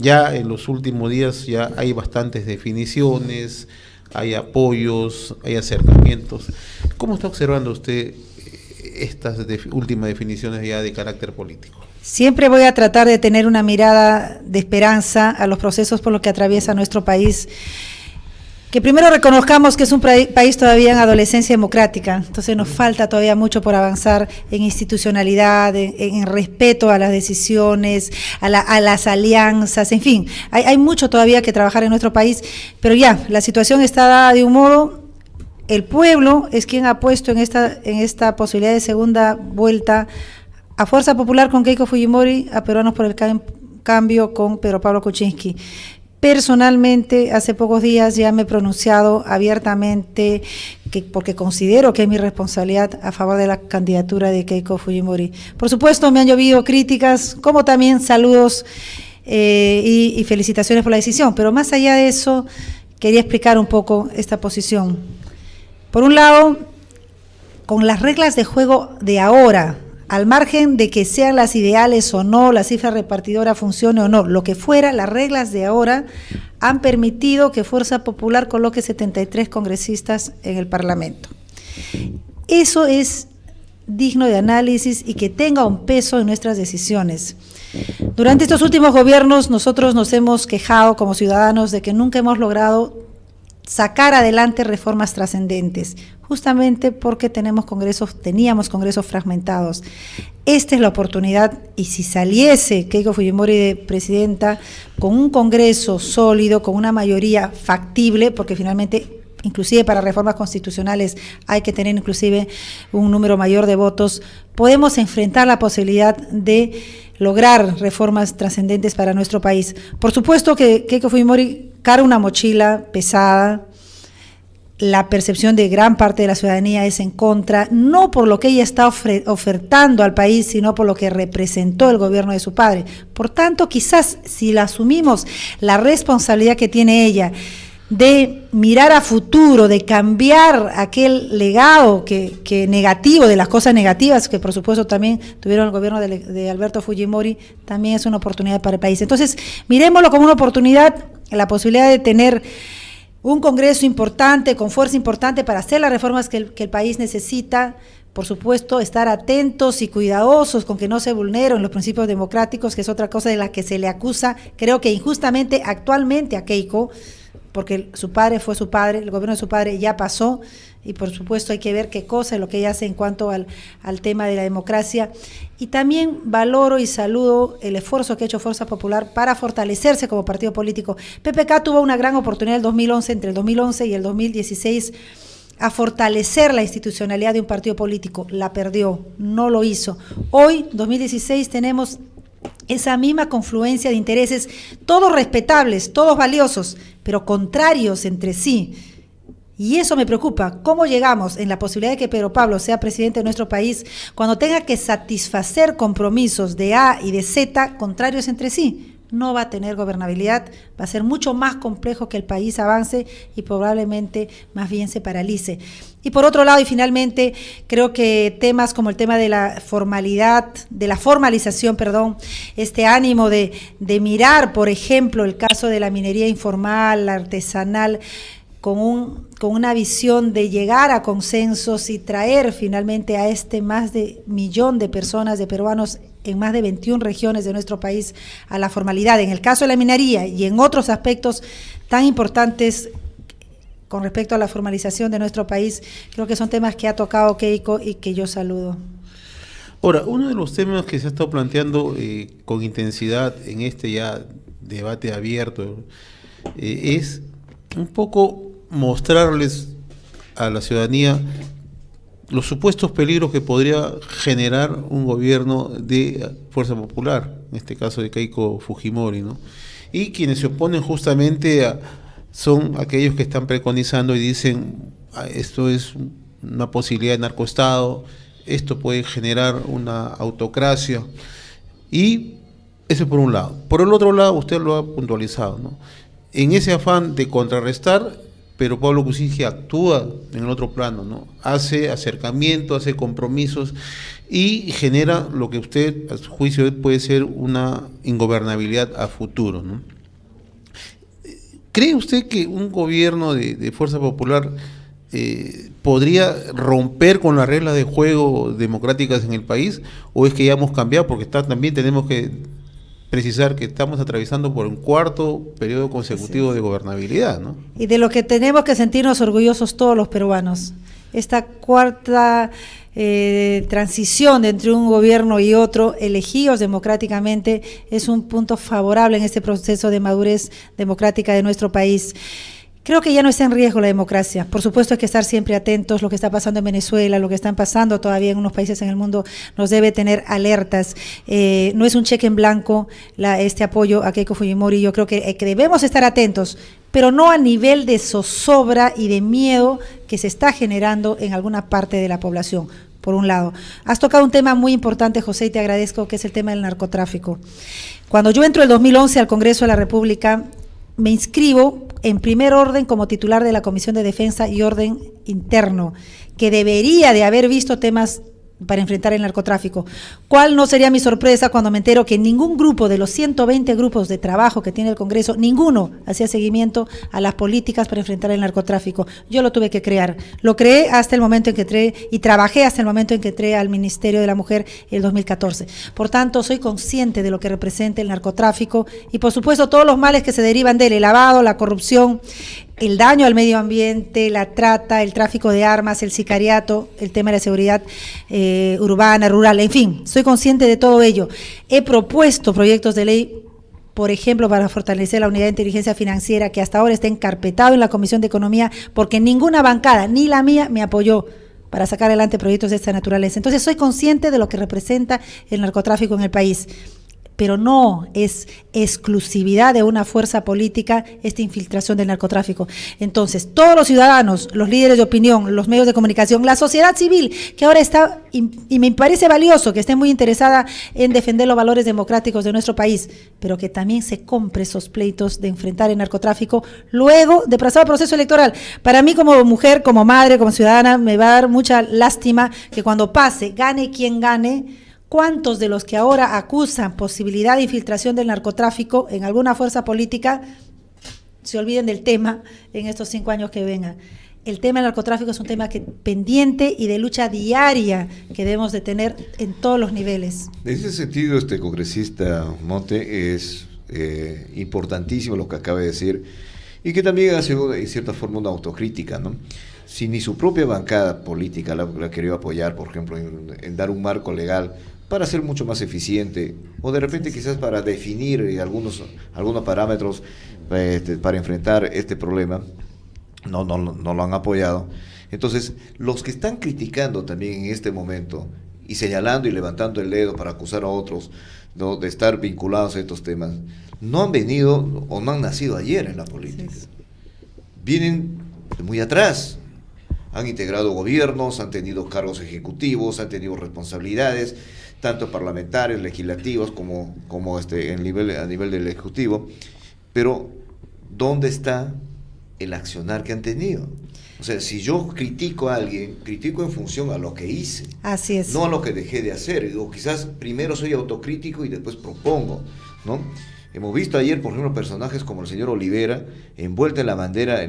ya en los últimos días ya hay bastantes definiciones, hay apoyos, hay acercamientos. ¿Cómo está observando usted estas últimas definiciones ya de carácter político? Siempre voy a tratar de tener una mirada de esperanza a los procesos por los que atraviesa nuestro país. Que primero reconozcamos que es un país todavía en adolescencia democrática, entonces nos falta todavía mucho por avanzar en institucionalidad, en respeto a las decisiones, a las alianzas, en fin, hay mucho todavía que trabajar en nuestro país, pero ya, la situación está dada de un modo, el pueblo es quien ha puesto en esta posibilidad de segunda vuelta a Fuerza Popular con Keiko Fujimori, a Peruanos por el Cambio con Pedro Pablo Kuczynski. Personalmente, hace pocos días ya me he pronunciado abiertamente, porque considero que es mi responsabilidad a favor de la candidatura de Keiko Fujimori. Por supuesto, me han llovido críticas, como también saludos y felicitaciones por la decisión, pero más allá de eso, quería explicar un poco esta posición. Por un lado, con las reglas de juego de ahora, al margen de que sean las ideales o no, la cifra repartidora funcione o no, lo que fuera, las reglas de ahora han permitido que Fuerza Popular coloque 73 congresistas en el Parlamento. Eso es digno de análisis y que tenga un peso en nuestras decisiones. Durante estos últimos gobiernos nosotros nos hemos quejado como ciudadanos de que nunca hemos logrado sacar adelante reformas trascendentes, justamente porque teníamos congresos fragmentados. Esta es la oportunidad, y si saliese Keiko Fujimori de presidenta con un congreso sólido, con una mayoría factible, porque finalmente, inclusive para reformas constitucionales hay que tener inclusive un número mayor de votos, podemos enfrentar la posibilidad de lograr reformas trascendentes para nuestro país. Por supuesto que Keiko Fujimori carga una mochila pesada, la percepción de gran parte de la ciudadanía es en contra, no por lo que ella está ofertando al país, sino por lo que representó el gobierno de su padre. Por tanto, quizás si la asumimos la responsabilidad que tiene ella de mirar a futuro, de cambiar aquel legado que negativo, de las cosas negativas que por supuesto también tuvieron el gobierno de Alberto Fujimori, también es una oportunidad para el país. Entonces, miremoslo como una oportunidad, la posibilidad de tener un congreso importante, con fuerza importante para hacer las reformas que el país necesita. Por supuesto, estar atentos y cuidadosos con que no se vulneren los principios democráticos, que es otra cosa de la que se le acusa, creo que injustamente actualmente a Keiko, porque su padre fue su padre, el gobierno de su padre ya pasó, y por supuesto hay que ver qué cosa es lo que ella hace en cuanto al tema de la democracia. Y también valoro y saludo el esfuerzo que ha hecho Fuerza Popular para fortalecerse como partido político. PPK tuvo una gran oportunidad en el 2011, entre el 2011 y el 2016, a fortalecer la institucionalidad de un partido político. La perdió, no lo hizo. Hoy, 2016, tenemos esa misma confluencia de intereses, todos respetables, todos valiosos, pero contrarios entre sí. Y eso me preocupa, ¿cómo llegamos en la posibilidad de que Pedro Pablo sea presidente de nuestro país cuando tenga que satisfacer compromisos de A y de Z contrarios entre sí? No va a tener gobernabilidad, va a ser mucho más complejo que el país avance y probablemente más bien se paralice. Y por otro lado, y finalmente, creo que temas como el tema de la formalización, este ánimo de mirar, por ejemplo, el caso de la minería informal, la artesanal, con una visión de llegar a consensos y traer finalmente a más de 1 millón de personas, de peruanos, en más de 21 regiones de nuestro país a la formalidad. En el caso de la minería y en otros aspectos tan importantes con respecto a la formalización de nuestro país, creo que son temas que ha tocado Keiko y que yo saludo. Ahora, uno de los temas que se ha estado planteando con intensidad en este ya debate abierto es un poco mostrarles a la ciudadanía los supuestos peligros que podría generar un gobierno de Fuerza Popular, en este caso de Keiko Fujimori, ¿no? Y quienes se oponen justamente son aquellos que están preconizando y dicen, esto es una posibilidad de narcoestado, esto puede generar una autocracia, y eso por un lado. Por el otro lado, usted lo ha puntualizado, ¿no? En ese afán de contrarrestar, pero Pablo Kuczynski actúa en el otro plano, ¿no? Hace acercamiento, hace compromisos y genera lo que usted, a su juicio, puede ser una ingobernabilidad a futuro, ¿no? ¿Cree usted que un gobierno de Fuerza Popular podría romper con las reglas de juego democráticas en el país, o es que ya hemos cambiado? Porque también tenemos que precisar que estamos atravesando por un cuarto periodo consecutivo de gobernabilidad, ¿no? Y de lo que tenemos que sentirnos orgullosos todos los peruanos. Esta cuarta transición entre un gobierno y otro, elegidos democráticamente, es un punto favorable en este proceso de madurez democrática de nuestro país. Creo que ya no está en riesgo la democracia. Por supuesto hay que estar siempre atentos. Lo que está pasando en Venezuela, lo que están pasando todavía en unos países en el mundo, nos debe tener alertas. No es un cheque en blanco este apoyo a Keiko Fujimori. Yo creo que debemos estar atentos, pero no a nivel de zozobra y de miedo que se está generando en alguna parte de la población. Por un lado, has tocado un tema muy importante, José, y te agradezco, que es el tema del narcotráfico. Cuando yo entro el 2011 al Congreso de la República, me inscribo en primer orden como titular de la Comisión de Defensa y Orden Interno, que debería de haber visto temas para enfrentar el narcotráfico. ¿Cuál no sería mi sorpresa cuando me entero que ningún grupo de los 120 grupos de trabajo que tiene el Congreso, ninguno hacía seguimiento a las políticas para enfrentar el narcotráfico? Yo lo tuve que crear. Lo creé hasta el momento en que entré y trabajé hasta el momento en que entré al Ministerio de la Mujer el 2014. Por tanto, soy consciente de lo que representa el narcotráfico y, por supuesto, todos los males que se derivan de él: el lavado, la corrupción, el daño al medio ambiente, la trata, el tráfico de armas, el sicariato, el tema de la seguridad urbana, rural, en fin, soy consciente de todo ello. He propuesto proyectos de ley, por ejemplo, para fortalecer la unidad de inteligencia financiera, que hasta ahora está encarpetado en la Comisión de Economía, porque ninguna bancada, ni la mía, me apoyó para sacar adelante proyectos de esta naturaleza. Entonces, soy consciente de lo que representa el narcotráfico en el país, pero no es exclusividad de una fuerza política esta infiltración del narcotráfico. Entonces, todos los ciudadanos, los líderes de opinión, los medios de comunicación, la sociedad civil, que ahora está, y me parece valioso que esté muy interesada en defender los valores democráticos de nuestro país, pero que también se compre esos pleitos de enfrentar el narcotráfico luego de pasar el proceso electoral. Para mí, como mujer, como madre, como ciudadana, me va a dar mucha lástima que cuando pase, gane quien gane, ¿cuántos de los que ahora acusan posibilidad de infiltración del narcotráfico en alguna fuerza política se olviden del tema en estos 5 años que vengan? El tema del narcotráfico es un tema pendiente y de lucha diaria que debemos de tener en todos los niveles. En ese sentido, congresista Monte, es importantísimo lo que acaba de decir, y que también ha sido de cierta forma una autocrítica, ¿no? Si ni su propia bancada política la ha querido apoyar, por ejemplo, en dar un marco legal para ser mucho más eficiente, o de repente quizás para definir algunos parámetros para enfrentar este problema, no lo han apoyado. Entonces, los que están criticando también en este momento y señalando y levantando el dedo para acusar a otros, ¿no?, de estar vinculados a estos temas, no han venido o no han nacido ayer en la política. Vienen de muy atrás. Han integrado gobiernos, han tenido cargos ejecutivos, han tenido responsabilidades, tanto parlamentarios, legislativos, como a nivel del Ejecutivo. Pero, ¿dónde está el accionar que han tenido? O sea, si yo critico a alguien, critico en función a lo que hice. Así es. No a lo que dejé de hacer. O quizás primero soy autocrítico y después propongo, ¿no? Hemos visto ayer, por ejemplo, personajes como el señor Olivera, envuelto en la bandera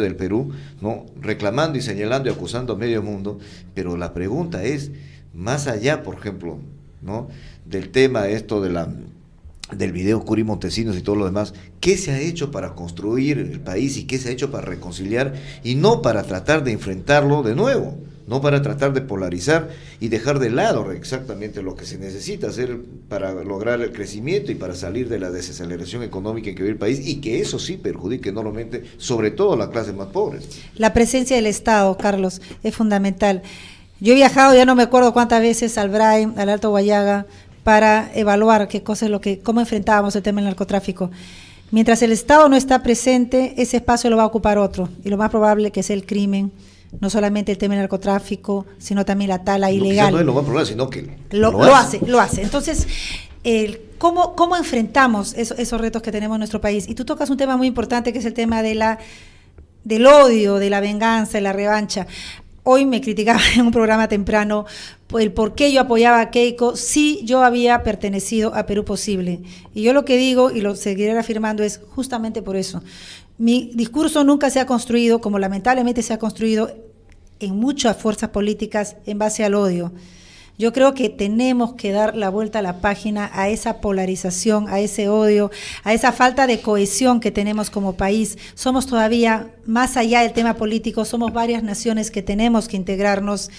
del Perú, ¿no?, reclamando y señalando y acusando a medio mundo. Pero la pregunta es, más allá, por ejemplo, ¿no?, del tema del video Curi Montesinos y todo lo demás, ¿qué se ha hecho para construir el país y qué se ha hecho para reconciliar, y no para tratar de enfrentarlo de nuevo? No para tratar de polarizar y dejar de lado exactamente lo que se necesita hacer para lograr el crecimiento y para salir de la desaceleración económica en que vive el país, y que eso sí perjudique enormemente, sobre todo a las clases más pobres. La presencia del Estado, Carlos, es fundamental. Yo he viajado, ya no me acuerdo cuántas veces, al Brain, al Alto Guayaga, para evaluar cómo enfrentábamos el tema del narcotráfico. Mientras el Estado no está presente, ese espacio lo va a ocupar otro, y lo más probable que sea el crimen. No solamente el tema del narcotráfico, sino también la tala ilegal. No es lo más probable, sino que lo hace. Entonces, ¿cómo enfrentamos esos retos que tenemos en nuestro país? Y tú tocas un tema muy importante, que es el tema de del odio, de la venganza, de la revancha. Hoy me criticaba en un programa temprano el por qué yo apoyaba a Keiko si yo había pertenecido a Perú Posible. Y yo lo que digo, y lo seguiré afirmando, es justamente por eso. Mi discurso nunca se ha construido, como lamentablemente se ha construido en muchas fuerzas políticas, en base al odio. Yo creo que tenemos que dar la vuelta a la página a esa polarización, a ese odio, a esa falta de cohesión que tenemos como país. Somos todavía, más allá del tema político, somos varias naciones que tenemos que integrarnos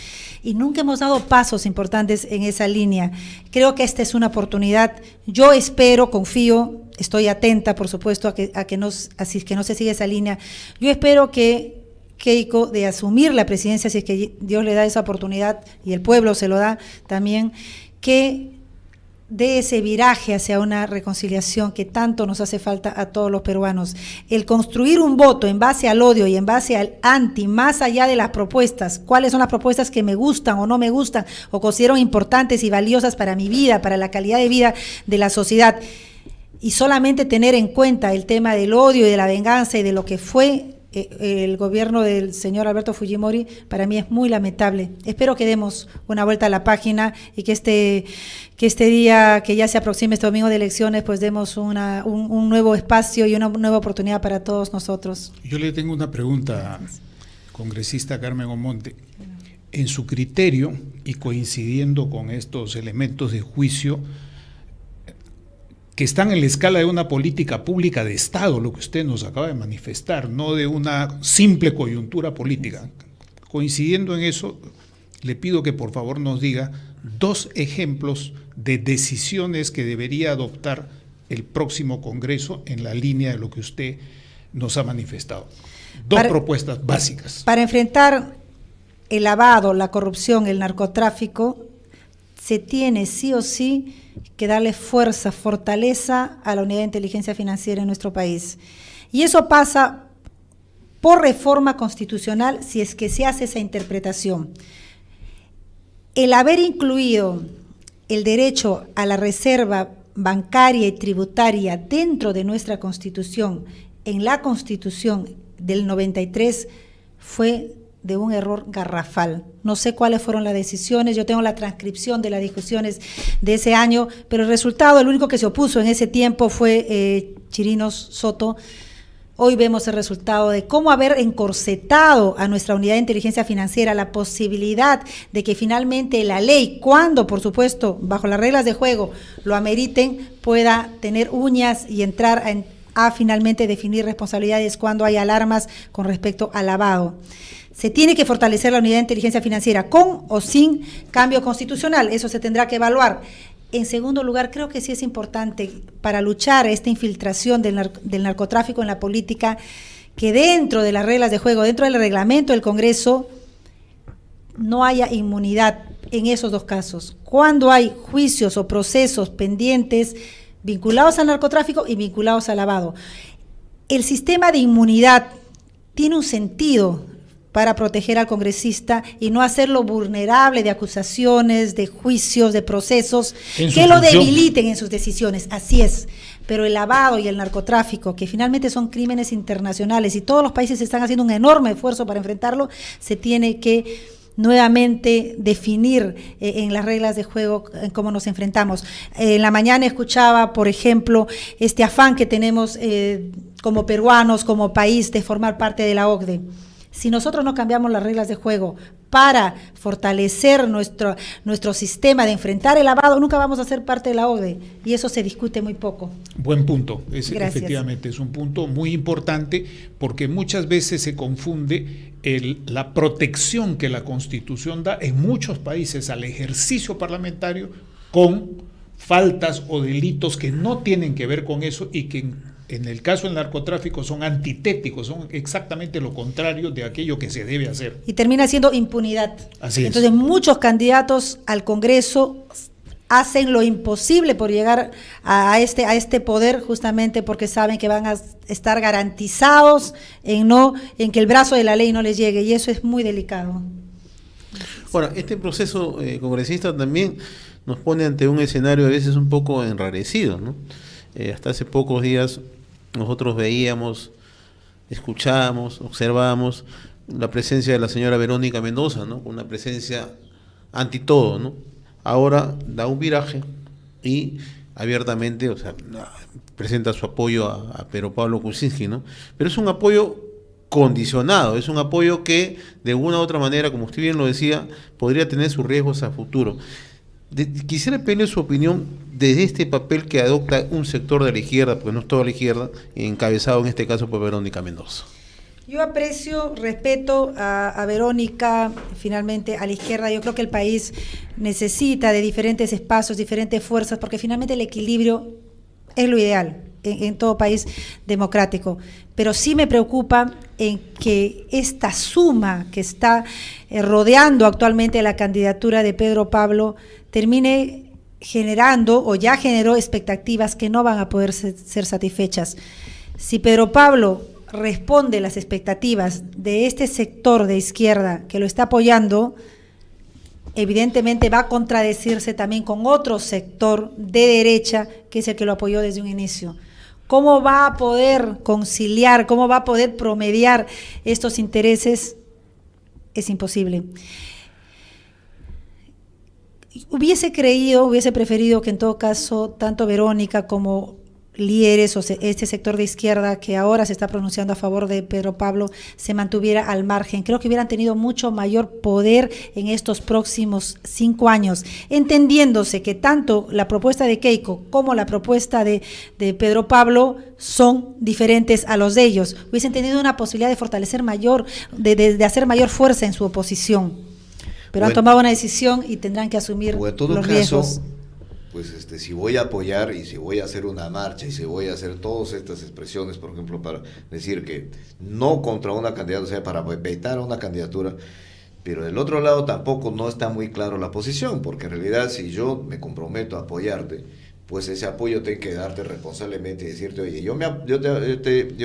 y nunca hemos dado pasos importantes en esa línea. Creo que esta es una oportunidad. Yo espero, confío, estoy atenta, por supuesto, a que no se siga esa línea. Yo espero que Keiko, de asumir la presidencia, si es que Dios le da esa oportunidad y el pueblo se lo da también, que dé ese viraje hacia una reconciliación que tanto nos hace falta a todos los peruanos. El construir un voto en base al odio y en base al anti, más allá de las propuestas, cuáles son las propuestas que me gustan o no me gustan, o considero importantes y valiosas para mi vida, para la calidad de vida de la sociedad, y solamente tener en cuenta el tema del odio y de la venganza y de lo que fue el gobierno del señor Alberto Fujimori, para mí es muy lamentable. Espero que demos una vuelta a la página y que este día que ya se aproxime, este domingo de elecciones, pues demos un nuevo espacio y una nueva oportunidad para todos nosotros. Yo le tengo una pregunta, congresista Carmen Omonte. En su criterio, y coincidiendo con estos elementos de juicio que están en la escala de una política pública de Estado, lo que usted nos acaba de manifestar, no de una simple coyuntura política. Coincidiendo en eso, le pido que por favor nos diga 2 ejemplos de decisiones que debería adoptar el próximo Congreso en la línea de lo que usted nos ha manifestado. 2 propuestas básicas. Para enfrentar el lavado, la corrupción, el narcotráfico, se tiene sí o sí que darle fuerza, fortaleza a la unidad de inteligencia financiera en nuestro país. Y eso pasa por reforma constitucional, si es que se hace esa interpretación. El haber incluido el derecho a la reserva bancaria y tributaria dentro de nuestra Constitución, en la Constitución del 93, fue de un error garrafal. No sé cuáles fueron las decisiones, yo tengo la transcripción de las discusiones de ese año, pero el resultado, el único que se opuso en ese tiempo fue Chirinos Soto. Hoy vemos el resultado de cómo haber encorsetado a nuestra unidad de inteligencia financiera, la posibilidad de que finalmente la ley, cuando por supuesto bajo las reglas de juego lo ameriten, pueda tener uñas y entrar a finalmente definir responsabilidades cuando hay alarmas con respecto al lavado. Se tiene que fortalecer la unidad de inteligencia financiera con o sin cambio constitucional, eso se tendrá que evaluar. En segundo lugar, creo que sí es importante para luchar esta infiltración del narcotráfico en la política, que dentro de las reglas de juego, dentro del reglamento del Congreso, no haya inmunidad en esos 2 casos. Cuando hay juicios o procesos pendientes vinculados al narcotráfico y vinculados al lavado. El sistema de inmunidad tiene un sentido para proteger al congresista y no hacerlo vulnerable de acusaciones, de juicios, de procesos que lo debiliten en sus decisiones. Así es, pero el lavado y el narcotráfico, que finalmente son crímenes internacionales y todos los países están haciendo un enorme esfuerzo para enfrentarlo, se tiene que nuevamente definir en las reglas de juego en cómo nos enfrentamos. En la mañana escuchaba, por ejemplo, este afán que tenemos como peruanos, como país, de formar parte de la OCDE. Si nosotros no cambiamos las reglas de juego para fortalecer nuestro sistema de enfrentar el lavado, nunca vamos a ser parte de la OCDE, y eso se discute muy poco. Buen punto, efectivamente es un punto muy importante, porque muchas veces se confunde la protección que la Constitución da en muchos países al ejercicio parlamentario con faltas o delitos que no tienen que ver con eso y que en el caso del narcotráfico son antitéticos, son exactamente lo contrario de aquello que se debe hacer. Y termina siendo impunidad. Así es. Entonces muchos candidatos al Congreso hacen lo imposible por llegar a este poder, justamente porque saben que van a estar garantizados en que el brazo de la ley no les llegue, y eso es muy delicado. Ahora, este proceso congresista también nos pone ante un escenario a veces un poco enrarecido, ¿no? Hasta hace pocos días nosotros veíamos escuchamos, observamos la presencia de la señora Verónica Mendoza, ¿no? Una presencia anti todo, ¿no? Ahora da un viraje y abiertamente, o sea, presenta su apoyo a Pedro Pablo Kuczynski, ¿no? Pero es un apoyo condicionado, es un apoyo que de una u otra manera, como usted bien lo decía, podría tener sus riesgos a futuro. Quisiera pedirle su opinión de este papel que adopta un sector de la izquierda, porque no es toda la izquierda, encabezado en este caso por Verónica Mendoza. Yo aprecio, respeto a Verónica, finalmente a la izquierda. Yo creo que el país necesita de diferentes espacios, diferentes fuerzas, porque finalmente el equilibrio es lo ideal en todo país democrático. Pero sí me preocupa en que esta suma que está rodeando actualmente la candidatura de Pedro Pablo termine generando o ya generó expectativas que no van a poder ser satisfechas. Si Pedro Pablo responde las expectativas de este sector de izquierda que lo está apoyando, evidentemente va a contradecirse también con otro sector de derecha que es el que lo apoyó desde un inicio. ¿Cómo va a poder conciliar, cómo va a poder promediar estos intereses? Es imposible. Hubiese preferido que en todo caso, tanto Verónica como líderes o este sector de izquierda que ahora se está pronunciando a favor de Pedro Pablo se mantuviera al margen. Creo que hubieran tenido mucho mayor poder en estos próximos 5 años, entendiéndose que tanto la propuesta de Keiko como la propuesta de Pedro Pablo son diferentes a los de ellos. Hubiesen tenido una posibilidad de fortalecer mayor, de hacer mayor fuerza en su oposición, pero han tomado una decisión y tendrán que asumir los riesgos. Pues si voy a apoyar y si voy a hacer una marcha y si voy a hacer todas estas expresiones, por ejemplo, para decir que no contra una candidatura, o sea, para vetar a una candidatura, pero del otro lado tampoco no está muy claro la posición, porque en realidad si yo me comprometo a apoyarte, pues ese apoyo tengo que darte responsablemente y decirte, oye, yo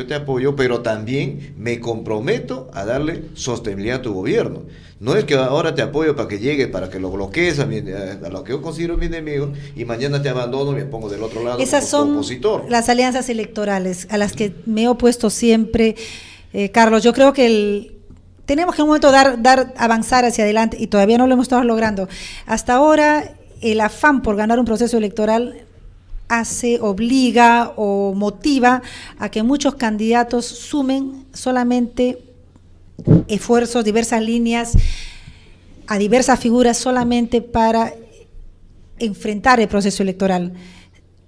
te apoyo, pero también me comprometo a darle sostenibilidad a tu gobierno. No es que ahora te apoyo para que llegue, para que lo bloquees a lo que yo considero mi enemigo y mañana te abandono y me pongo del otro lado. Esas son opositor. Las alianzas electorales a las que me he opuesto siempre, Carlos. Yo creo que tenemos que en un momento avanzar hacia adelante y todavía no lo hemos estado logrando. Hasta ahora el afán por ganar un proceso electoral obliga o motiva a que muchos candidatos sumen solamente esfuerzos, diversas líneas, a diversas figuras solamente para enfrentar el proceso electoral.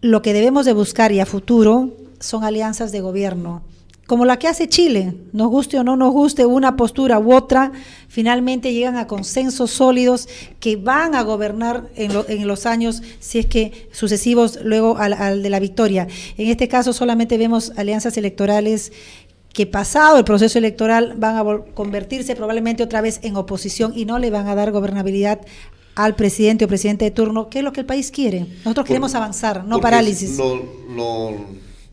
Lo que debemos de buscar y a futuro son alianzas de gobierno, como la que hace Chile, nos guste o no nos guste, una postura u otra, finalmente llegan a consensos sólidos que van a gobernar en los años, si es que sucesivos, luego al de la victoria. En este caso solamente vemos alianzas electorales que pasado el proceso electoral van a convertirse probablemente otra vez en oposición y no le van a dar gobernabilidad al presidente o presidente de turno, que es lo que el país quiere. Nosotros queremos avanzar, no parálisis.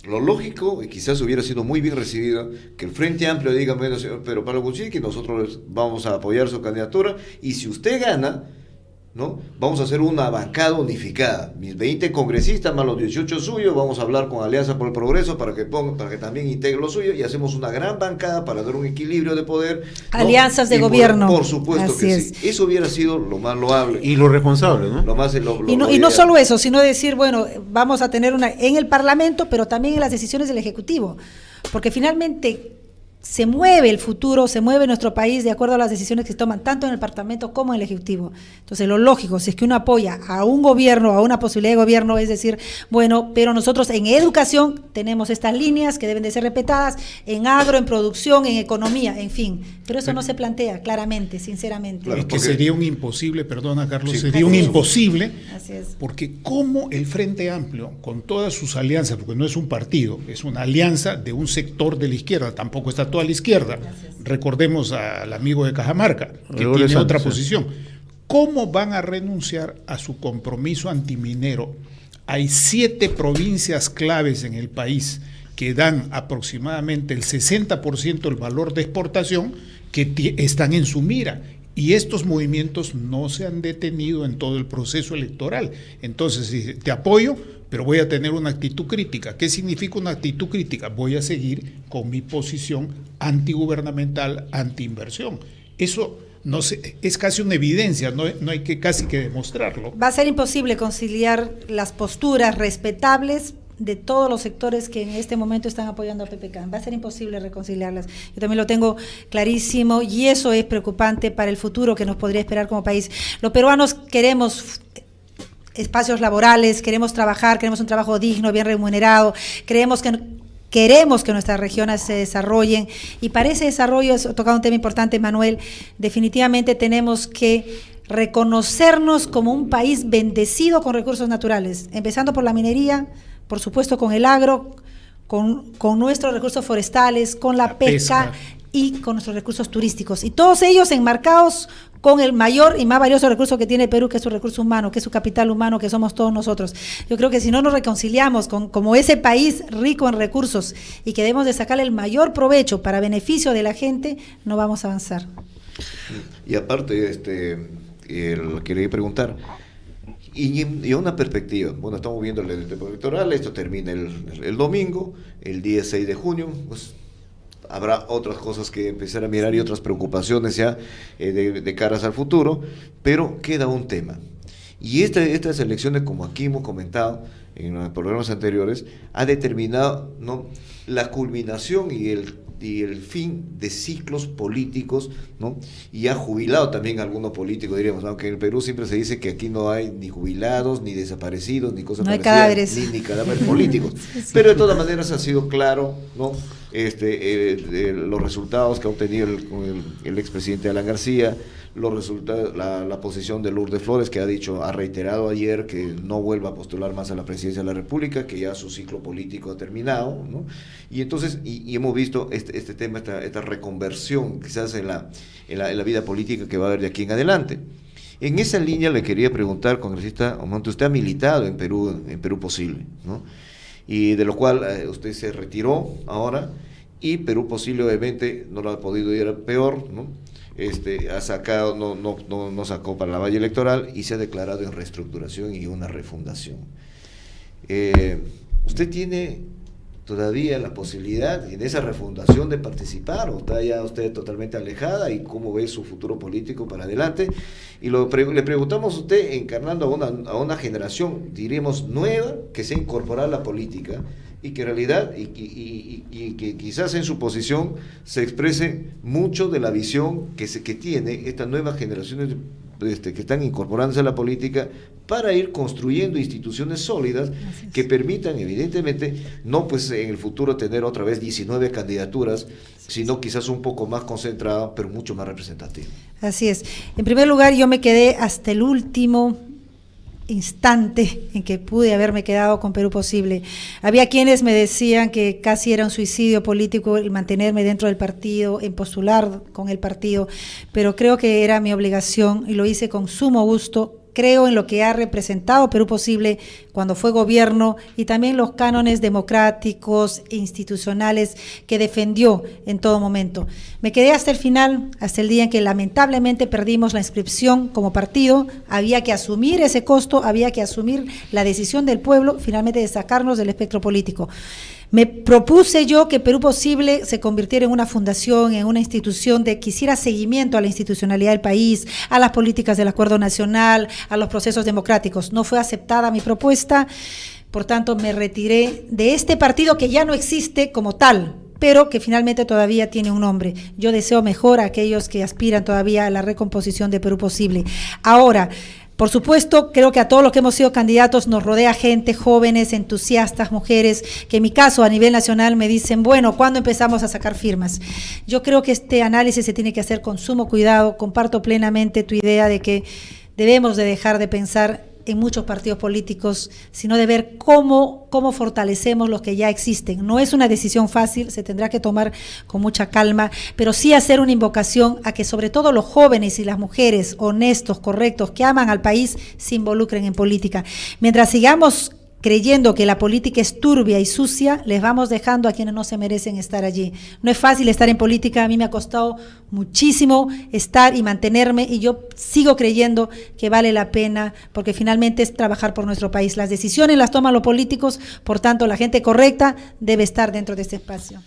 Lo lógico, y quizás hubiera sido muy bien recibido, que el Frente Amplio diga, bueno, señor Pedro Pablo Kuczynski, nosotros vamos a apoyar su candidatura, y si usted gana, ¿no?, vamos a hacer una bancada unificada, mis 20 congresistas más los 18 suyos, vamos a hablar con Alianza por el Progreso para que también integre lo suyo, y hacemos una gran bancada para dar un equilibrio de poder, ¿no? Alianzas de gobierno. Por supuesto Así que es. sí. Eso hubiera sido lo más loable. Y lo responsable, ¿no? Y no solo eso, sino decir, bueno, vamos a tener una en el Parlamento, pero también en las decisiones del Ejecutivo, porque finalmente se mueve el futuro, se mueve nuestro país de acuerdo a las decisiones que se toman tanto en el Parlamento como en el Ejecutivo. Entonces, lo lógico, si es que uno apoya a un gobierno, a una posibilidad de gobierno, es decir, bueno, pero nosotros en educación tenemos estas líneas que deben de ser respetadas, en agro, en producción, en economía, en fin. Pero eso no se plantea claramente, sinceramente. Claro, es que sería un imposible, perdona Carlos, Sí. sería un imposible, Así es. porque como el Frente Amplio, con todas sus alianzas, porque no es un partido, es una alianza de un sector de la izquierda, tampoco está toda la izquierda. Recordemos al amigo de Cajamarca, que tiene otra posición. ¿Cómo van a renunciar a su compromiso antiminero? Hay 7 provincias claves en el país que dan aproximadamente el 60% del valor de exportación que están en su mira. Y estos movimientos no se han detenido en todo el proceso electoral. Entonces, si te apoyo, pero voy a tener una actitud crítica. ¿Qué significa una actitud crítica? Voy a seguir con mi posición antigubernamental, antiinversión. Eso no sé, es casi una evidencia, no hay que casi que demostrarlo. Va a ser imposible conciliar las posturas respetables de todos los sectores que en este momento están apoyando a PPK. Va a ser imposible reconciliarlas. Yo también lo tengo clarísimo y eso es preocupante para el futuro que nos podría esperar como país. Los peruanos queremos espacios laborales, queremos trabajar, queremos un trabajo digno, bien remunerado, queremos que nuestras regiones se desarrollen, y para ese desarrollo, has tocado un tema importante, Manuel, definitivamente tenemos que reconocernos como un país bendecido con recursos naturales, empezando por la minería, por supuesto con el agro, con nuestros recursos forestales, con la pesca y con nuestros recursos turísticos, y todos ellos enmarcados con el mayor y más valioso recurso que tiene Perú, que es su recurso humano, que es su capital humano, que somos todos nosotros. Yo creo que si no nos reconciliamos como ese país rico en recursos y que debemos de sacarle el mayor provecho para beneficio de la gente, no vamos a avanzar. Y aparte, quería preguntar, y una perspectiva, bueno, estamos viendo el tiempo electoral, esto termina el domingo, el día 6 de junio, pues habrá otras cosas que empezar a mirar y otras preocupaciones ya de caras al futuro, pero queda un tema. Y estas elecciones, como aquí hemos comentado en los programas anteriores, ha determinado, ¿no?, la culminación y el fin de ciclos políticos, ¿no? Y ha jubilado también a algunos políticos, diríamos, aunque en el Perú siempre se dice que aquí no hay ni jubilados, ni desaparecidos, ni cosas parecidas. No hay cadáveres. Ni cadáveres políticos. Sí. Pero de todas maneras ha sido claro, ¿no?, los resultados que ha obtenido el expresidente Alan García, los resultados, la posición de Lourdes Flores, que ha reiterado ayer que no vuelva a postular más a la presidencia de la República, que ya su ciclo político ha terminado, ¿no? Y entonces, y hemos visto este tema, esta reconversión quizás en la vida política que va a haber de aquí en adelante. En esa línea le quería preguntar, congresista Omonte, usted ha militado en Perú Posible, ¿no?, y de lo cual usted se retiró ahora, y Perú Posible obviamente no lo ha podido ir peor, ¿no? Ha sacado, no sacó para la valla electoral y se ha declarado en reestructuración y una refundación. ¿Usted tiene todavía la posibilidad en esa refundación de participar, o está ya usted totalmente alejada, y cómo ve su futuro político para adelante? Y le preguntamos a usted, encarnando a una generación, diríamos, nueva, que se ha incorporado a la política, y que en realidad, y que quizás en su posición se exprese mucho de la visión que tiene estas nuevas generaciones que están incorporándose a la política, para ir construyendo instituciones sólidas que permitan, evidentemente, no pues en el futuro tener otra vez 19 candidaturas, sino quizás un poco más concentrado, pero mucho más representativo. Así es. En primer lugar, yo me quedé hasta el último instante en que pude haberme quedado con Perú Posible. Había quienes me decían que casi era un suicidio político el mantenerme dentro del partido, en postular con el partido, pero creo que era mi obligación y lo hice con sumo gusto. Creo en lo que ha representado Perú Posible cuando fue gobierno, y también los cánones democráticos e institucionales que defendió en todo momento. Me quedé hasta el final, hasta el día en que lamentablemente perdimos la inscripción como partido. Había que asumir ese costo, había que asumir la decisión del pueblo finalmente de sacarnos del espectro político. Me propuse yo que Perú Posible se convirtiera en una fundación, en una institución que hiciera seguimiento a la institucionalidad del país, a las políticas del Acuerdo Nacional, a los procesos democráticos. No fue aceptada mi propuesta, por tanto me retiré de este partido que ya no existe como tal, pero que finalmente todavía tiene un nombre. Yo deseo mejor a aquellos que aspiran todavía a la recomposición de Perú Posible. Ahora, por supuesto, creo que a todos los que hemos sido candidatos nos rodea gente, jóvenes, entusiastas, mujeres, que en mi caso a nivel nacional me dicen, bueno, ¿cuándo empezamos a sacar firmas? Yo creo que este análisis se tiene que hacer con sumo cuidado. Comparto plenamente tu idea de que debemos de dejar de pensar en muchos partidos políticos, sino de ver cómo fortalecemos los que ya existen. No es una decisión fácil, se tendrá que tomar con mucha calma, pero sí hacer una invocación a que sobre todo los jóvenes y las mujeres honestos, correctos, que aman al país, se involucren en política. Mientras sigamos creyendo que la política es turbia y sucia, les vamos dejando a quienes no se merecen estar allí. No es fácil estar en política, a mí me ha costado muchísimo estar y mantenerme, y yo sigo creyendo que vale la pena, porque finalmente es trabajar por nuestro país. Las decisiones las toman los políticos, por tanto la gente correcta debe estar dentro de este espacio.